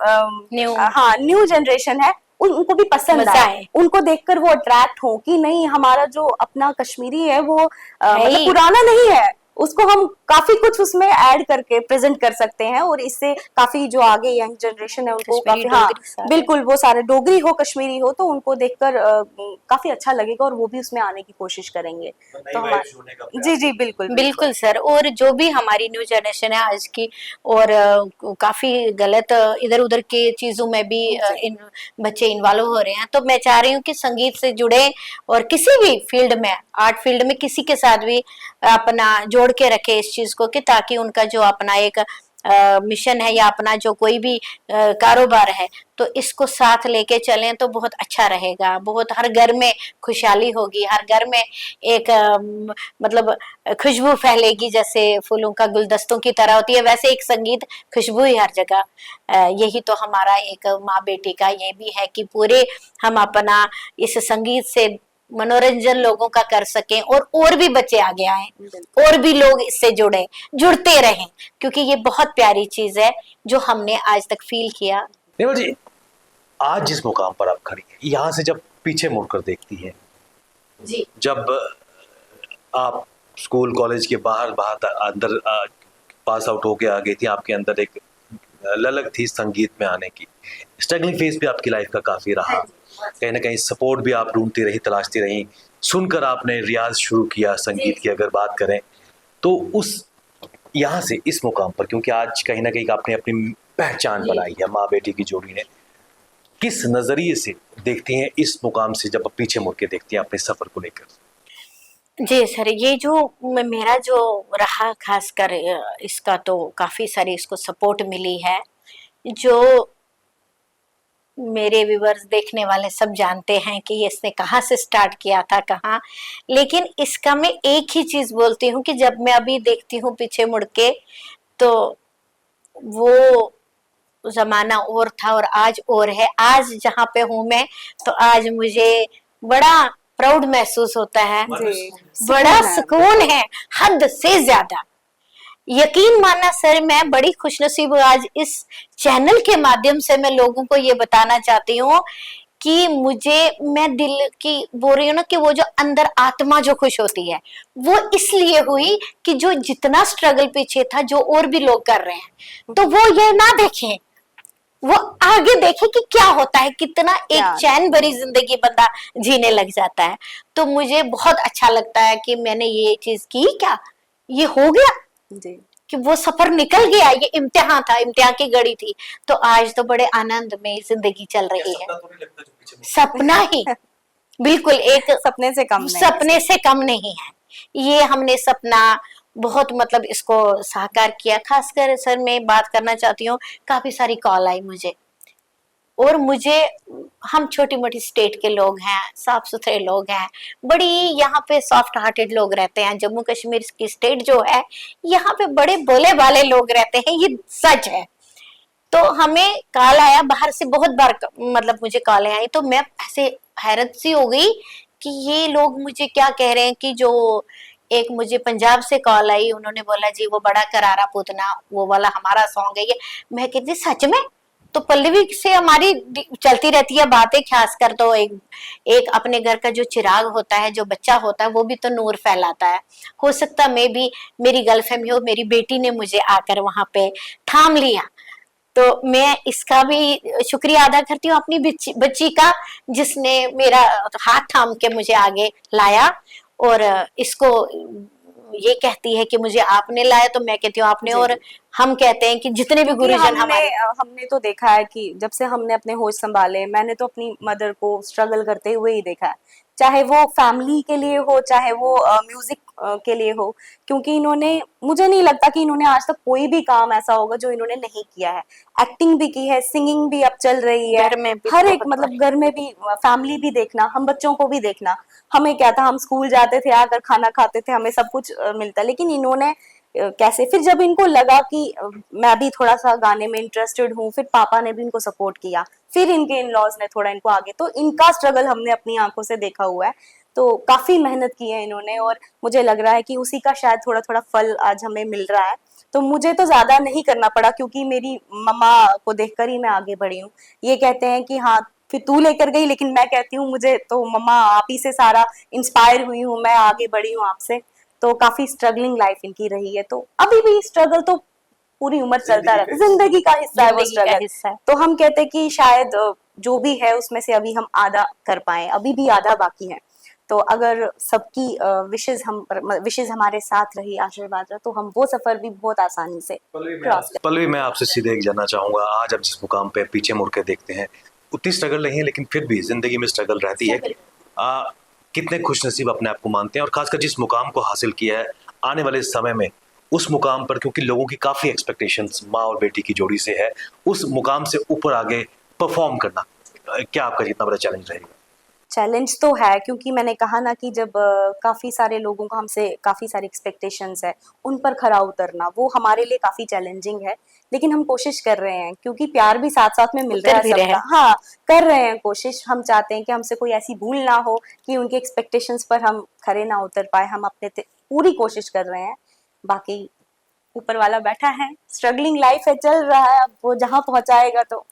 न्यू जनरेशन है उनको भी पसंद आए, उनको देखकर वो अट्रैक्ट हो कि नहीं, हमारा जो अपना कश्मीरी है वो मतलब पुराना नहीं है, उसको हम काफी कुछ उसमें ऐड करके प्रेजेंट कर सकते हैं, और इससे काफी जो आगे यंग जनरेशन है उनको काफी, हाँ बिल्कुल, वो सारे डोगरी हो कश्मीरी हो तो उनको देखकर काफी अच्छा लगेगा, और वो भी उसमें आने की कोशिश करेंगे। तो जी जी बिल्कुल बिल्कुल सर। और जो भी हमारी न्यू जनरेशन है आज की, और काफी गलत इधर उधर के चीजों में भी बच्चे इन्वॉल्व हो रहे हैं, तो मैं चाह रही हूँ कि संगीत से जुड़े, और किसी भी फील्ड में, आर्ट फील्ड में किसी के साथ भी अपना जोड़ के रखे इस चीज को, कि ताकि उनका जो अपना एक मिशन है या अपना जो कोई भी कारोबार है, तो इसको साथ लेके चलें तो बहुत अच्छा रहेगा। बहुत, हर घर में खुशहाली होगी, हर घर में एक मतलब खुशबू फैलेगी, जैसे फूलों का गुलदस्तों की तरह होती है, वैसे एक संगीत खुशबू ही हर जगह। यही तो हमारा एक माँ बेटी का ये भी है कि पूरे हम अपना इस संगीत से मनोरंजन लोगों का कर सकें और भी बच्चे आगे आए, और भी लोग इससे जुड़ते रहें, क्योंकि ये बहुत प्यारी चीज है जो हमने आज तक फील किया। निर्मल जी, आज जिस मुकाम पर आप खड़ी हैं, यहाँ से जब पीछे मुड़कर देखती हैं जी, जब आप स्कूल कॉलेज के बाहर बाहर अंदर पास आउट होके आ गई थी, आपके अंदर एक ललक थी संगीत में आने की, स्ट्रगलिंग फेज भी आपकी लाइफ का काफी रहा, कहीं ना कहीं सपोर्ट भी आप ढूंढती रही, तलाशती रही, सुनकर आपने रियाज शुरू किया संगीत की अगर बात करें तो उस यहाँ से इस मुकाम पर, क्योंकि आज कहीं ना कहीं आपने अपनी पहचान बनाई है माँ बेटी की जोड़ी ने, किस नजरिए से देखती हैं इस मुकाम से जब पीछे मुड़ के देखती हैं अपने सफर को लेकर? जी सर, ये जो मेरा जो रहा खासकर इसका तो काफी सारी इसको सपोर्ट मिली है, जो मेरे व्यूवर्स देखने वाले सब जानते हैं कि ये इसने कहाँ से स्टार्ट किया था, कहाँ। लेकिन इसका मैं एक ही चीज बोलती हूँ कि जब मैं अभी देखती हूँ पीछे मुड़ के, तो वो जमाना और था और आज और है। आज जहाँ पे हूँ मैं, तो आज मुझे बड़ा प्राउड महसूस होता है, बड़ा सुकून है, हद से ज्यादा। यकीन मानना सर, मैं बड़ी खुशनसीब हूँ। आज इस चैनल के माध्यम से मैं लोगों को ये बताना चाहती हूँ कि मैं दिल की बोल रही हूँ ना, कि वो जो अंदर आत्मा जो खुश होती है, वो इसलिए हुई कि जो जितना स्ट्रगल पीछे था, जो और भी लोग कर रहे हैं, तो वो ये ना देखें, वो आगे देखे कि क्या होता है, कितना एक चैन भरी जिंदगी बंदा जीने लग जाता है। तो मुझे बहुत अच्छा लगता है कि मैंने ये चीज की, क्या ये हो गया जी, कि वो सफर निकल गया, ये इम्तिहान था, इम्तिहान की घड़ी थी। तो आज तो बड़े आनंद में जिंदगी चल रही है। सपना ही बिल्कुल एक सपने से कम नहीं है। ये हमने सपना बहुत मतलब इसको साकार किया। खासकर सर मैं बात करना चाहती हूँ, काफी सारी कॉल आई मुझे, और हम छोटी मोटी स्टेट के लोग हैं, साफ सुथरे लोग हैं, बड़ी यहाँ पे सॉफ्ट हार्टेड लोग रहते हैं। जम्मू कश्मीर की स्टेट जो है, यहाँ पे बड़े भोले भाले लोग रहते हैं, ये सच है। तो हमें कॉल आया बाहर से, बहुत बार मतलब मुझे कॉलें आई, तो मैं ऐसे हैरत सी हो गई कि ये लोग मुझे क्या कह रहे हैं। कि जो एक मुझे पंजाब से कॉल आई, उन्होंने बोला जी वो बड़ा करारा पूतना, वो वाला हमारा सॉन्ग है ये। मैं कहती सच में? तो पल्लवी से हमारी चलती रहती है बातें, खासकर तो एक अपने घर का जो चिराग होता है, जो बच्चा होता है, वो भी तो नूर फैलाता है। हो सकता मैं भी, मेरी गर्लफ्रेंड हो, मेरी बेटी ने मुझे आकर वहां पे थाम लिया। तो मैं इसका भी शुक्रिया अदा करती हूँ अपनी बच्ची का, जिसने मेरा हाथ थाम के मुझे आगे लाया, और इसको ये कहती है कि मुझे आपने लाया, तो मैं कहती हूँ आपने। और हम कहते हैं कि जितने भी गुरुजन हमने तो देखा है कि जब से हमने अपने होश संभाले, मैंने तो अपनी मदर को स्ट्रगल करते हुए ही देखा है, चाहे वो फैमिली के लिए हो, चाहे वो म्यूजिक के लिए हो। क्योंकि इन्होंने, मुझे नहीं लगता कि इन्होंने आज तक कोई भी काम ऐसा होगा जो इन्होंने नहीं किया है। एक्टिंग भी की है, सिंगिंग भी अब चल रही है, हर एक मतलब घर में भी, फैमिली भी देखना, हम बच्चों को भी देखना। हमें क्या था, हम स्कूल जाते थे, आकर खाना खाते थे, हमें सब कुछ मिलता। लेकिन इन्होंने कैसे, फिर जब इनको लगा कि मैं भी थोड़ा सा गाने में इंटरेस्टेड हूँ, फिर पापा ने भी इनको सपोर्ट किया, फिर इनके इन लॉज ने थोड़ा इनको आगे, तो इनका स्ट्रगल हमने अपनी आंखों से देखा हुआ है। तो काफी मेहनत की है इन्होंने, और मुझे लग रहा है कि उसी का शायद थोड़ा थोड़ा फल आज हमें मिल रहा है। तो मुझे तो ज्यादा नहीं करना पड़ा, क्योंकि मेरी मम्मा को देखकर ही मैं आगे बढ़ी हूँ। ये कहते हैं कि हाँ फिर तू लेकर गई, लेकिन मैं कहती हूँ मुझे तो मम्मा आप ही से सारा इंस्पायर हुई हूँ, मैं आगे बढ़ी हूँ आपसे। तो काफी स्ट्रगलिंग लाइफ इनकी रही है, तो अभी भी स्ट्रगल तो पूरी उम्र चलता रहता है, जिंदगी का हिस्सा है वो स्ट्रगल। तो हम कहते हैं कि शायद जो भी है उसमें से अभी हम आधा कर पाए, अभी भी आधा बाकी है। तो अगर सबकी विशेष हमारे साथ रही, आशीर्वाद रहा, तो हम वो सफर भी बहुत आसानी से क्रॉस कर। पल्लवी, मैं आपसे सीधे एक जानना चाहूंगा, आज आप जिस मुकाम पे पीछे मुड़ के देखते हैं, उतनी स्ट्रगल नहीं है, लेकिन फिर भी जिंदगी में स्ट्रगल रहती है। कितने खुशनसीब अपने आप को मानते हैं, और खासकर जिस मुकाम को हासिल किया है, आने वाले समय में उस मुकाम पर, क्योंकि लोगों की काफी एक्सपेक्टेशंस माँ और बेटी की जोड़ी से है, उस मुकाम से ऊपर आगे परफॉर्म करना क्या आपका कितना बड़ा चैलेंज रहेगा? चैलेंज तो है, क्योंकि मैंने कहा ना कि जब काफ़ी सारे लोगों का हमसे काफ़ी सारी एक्सपेक्टेशंस है, उन पर खरा उतरना वो हमारे लिए काफ़ी चैलेंजिंग है। लेकिन हम कोशिश कर रहे हैं, क्योंकि प्यार भी साथ-साथ में मिल रहा उतर है भी रहे सबका। हैं। हाँ, कर रहे हैं कोशिश। हम चाहते हैं कि हमसे कोई ऐसी भूल ना हो कि उनकी एक्सपेक्टेशंस पर हम खरे ना उतर पाएँ। हम अपने पूरी कोशिश कर रहे हैं। बाकी ऊपर वाला बैठा है, स्ट्रगलिंग लाइफ है, चल रहा है, अब वो जहाँ पहुँचाएगा तो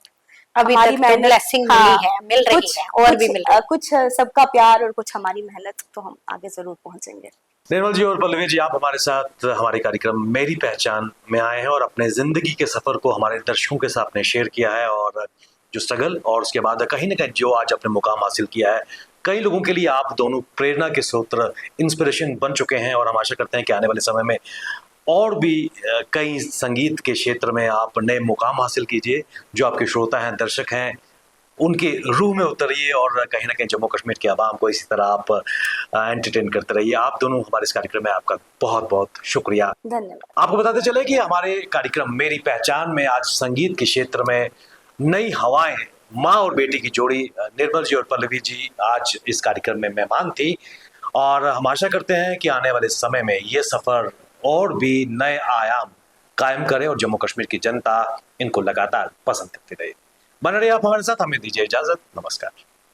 अभी हमारी तक तो मेहनत। ब्लेसिंग हाँ, मिली है, मिल रही कुछ है और भी कुछ मिल रही कुछ सबका प्यार और कुछ हमारी मेहनत, तो हम आगे ज़रूर पहुँचेंगे। निर्मल जी और पल्लवी जी, आप हमारे साथ हमारे कार्यक्रम मेरी पहचान में आए हैं और अपने जिंदगी के सफर को हमारे दर्शकों के साथ ने शेयर किया है, और जो स्ट्रगल और उसके बाद कहीं ना कहीं जो आज आपने मुकाम हासिल किया है, कई लोगों के लिए आप दोनों प्रेरणा के स्रोत, इंस्पिरेशन बन चुके हैं। और हम आशा करते हैं कि आने वाले समय में और भी कई संगीत के क्षेत्र में आप नए मुकाम हासिल कीजिए। जो आपके श्रोता हैं, दर्शक हैं, उनके रूह में उतरिए और कहीं ना कहीं जम्मू कश्मीर के आवाम को इसी तरह आप एंटरटेन करते रहिए। आप दोनों हमारे इस कार्यक्रम में आपका बहुत बहुत शुक्रिया। धन्यवाद। आपको बताते चले कि हमारे कार्यक्रम मेरी पहचान में आज संगीत के क्षेत्र में नई हवाएं, माँ और बेटी की जोड़ी निर्मल जी और पल्लवी जी आज इस कार्यक्रम में मेहमान थी। और हम आशा करते हैं कि आने वाले समय में ये सफर और भी नए आयाम कायम करे और जम्मू कश्मीर की जनता इनको लगातार पसंद करती रहे। बने रहिए आप हमारे साथ, हमें दीजिए इजाजत। नमस्कार।